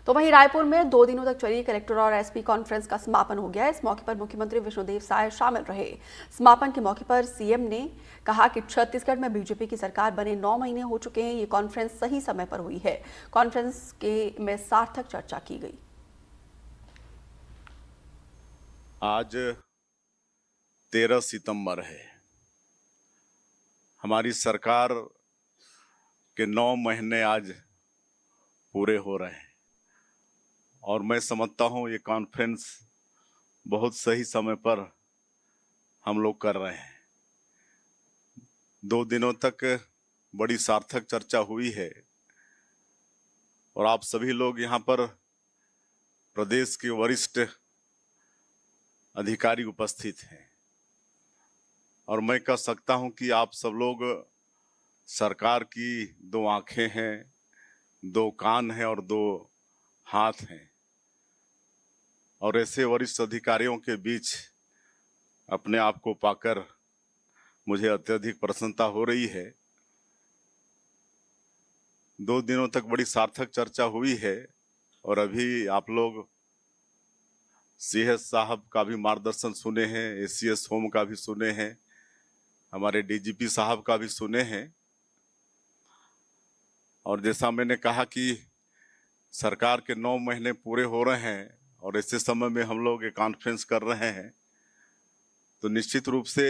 तो वहीं रायपुर में 2 दिनों तक चली कलेक्टर और एसपी कॉन्फ्रेंस का समापन हो गया। इस मौके पर मुख्यमंत्री विष्णुदेव साय शामिल रहे। समापन के मौके पर सीएम ने कहा कि छत्तीसगढ़ में बीजेपी की सरकार बने 9 महीने हो चुके हैं। ये कॉन्फ्रेंस सही समय पर हुई है। कॉन्फ्रेंस में सार्थक चर्चा की गई। आज 13 सितंबर है। हमारी सरकार के 9 महीने आज पूरे हो रहे हैं और मैं समझता हूं ये कॉन्फ्रेंस बहुत सही समय पर हम लोग कर रहे हैं। 2 दिनों तक बड़ी सार्थक चर्चा हुई है और आप सभी लोग यहाँ पर प्रदेश के वरिष्ठ अधिकारी उपस्थित हैं और मैं कह सकता हूं कि आप सब लोग सरकार की 2 आंखें हैं, 2 कान हैं और 2 हाथ हैं और ऐसे वरिष्ठ अधिकारियों के बीच अपने आप को पाकर मुझे अत्यधिक प्रसन्नता हो रही है। 2 दिनों तक बड़ी सार्थक चर्चा हुई है और अभी आप लोग सीएस साहब का भी मार्गदर्शन सुने हैं, एसीएस होम का भी सुने हैं, हमारे डीजीपी साहब का भी सुने हैं और जैसा मैंने कहा कि सरकार के 9 महीने पूरे हो रहे हैं और ऐसे समय में हम लोग ये कॉन्फ्रेंस कर रहे हैं तो निश्चित रूप से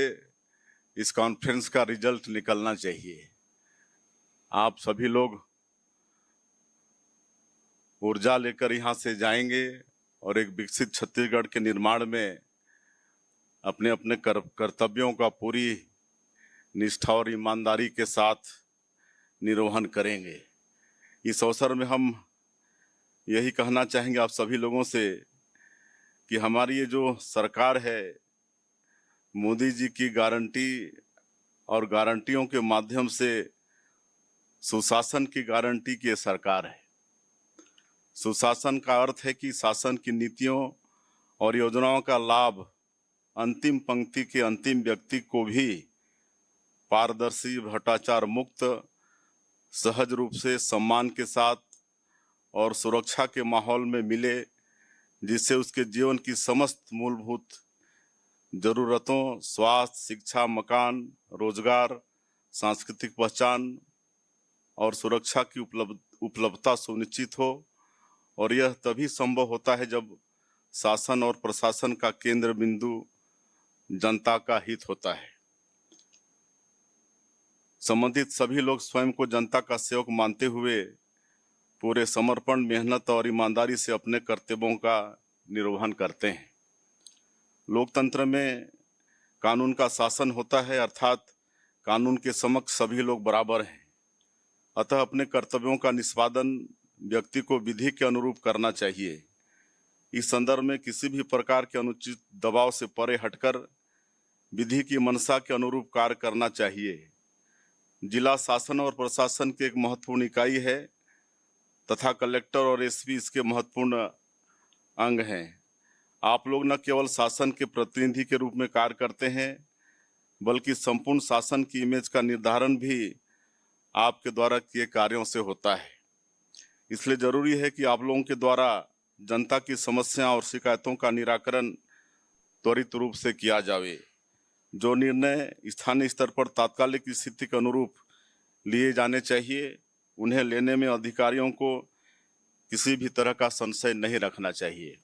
इस कॉन्फ्रेंस का रिजल्ट निकलना चाहिए। आप सभी लोग ऊर्जा लेकर यहाँ से जाएंगे और एक विकसित छत्तीसगढ़ के निर्माण में अपने अपने कर्तव्यों का पूरी निष्ठा और ईमानदारी के साथ निर्वहन करेंगे। इस अवसर में हम यही कहना चाहेंगे आप सभी लोगों से कि हमारी ये जो सरकार है, मोदी जी की गारंटी और गारंटियों के माध्यम से सुशासन की गारंटी की सरकार है। सुशासन का अर्थ है कि शासन की नीतियों और योजनाओं का लाभ अंतिम पंक्ति के अंतिम व्यक्ति को भी पारदर्शी, भ्रष्टाचार मुक्त, सहज रूप से, सम्मान के साथ और सुरक्षा के माहौल में मिले, जिससे उसके जीवन की समस्त मूलभूत जरूरतों, स्वास्थ्य, शिक्षा, मकान, रोजगार, सांस्कृतिक पहचान और सुरक्षा की उपलब्धता सुनिश्चित हो। और यह तभी संभव होता है जब शासन और प्रशासन का केंद्र बिंदु जनता का हित होता है। संबंधित सभी लोग स्वयं को जनता का सेवक मानते हुए पूरे समर्पण, मेहनत और ईमानदारी से अपने कर्तव्यों का निर्वहन करते हैं। लोकतंत्र में कानून का शासन होता है, अर्थात कानून के समक्ष सभी लोग बराबर हैं। अतः अपने कर्तव्यों का निष्पादन व्यक्ति को विधि के अनुरूप करना चाहिए। इस संदर्भ में किसी भी प्रकार के अनुचित दबाव से परे हटकर विधि की मंशा के अनुरूप कार्य करना चाहिए। जिला शासन और प्रशासन की एक महत्वपूर्ण इकाई है तथा कलेक्टर और एसपी इसके महत्वपूर्ण अंग हैं। आप लोग न केवल शासन के प्रतिनिधि के रूप में कार्य करते हैं, बल्कि संपूर्ण शासन की इमेज का निर्धारण भी आपके द्वारा किए कार्यों से होता है। इसलिए जरूरी है कि आप लोगों के द्वारा जनता की समस्या और शिकायतों का निराकरण त्वरित रूप से किया जावे। जो निर्णय स्थानीय स्तर पर तात्कालिक स्थिति के अनुरूप लिए जाने चाहिए, उन्हें लेने में अधिकारियों को किसी भी तरह का संशय नहीं रखना चाहिए।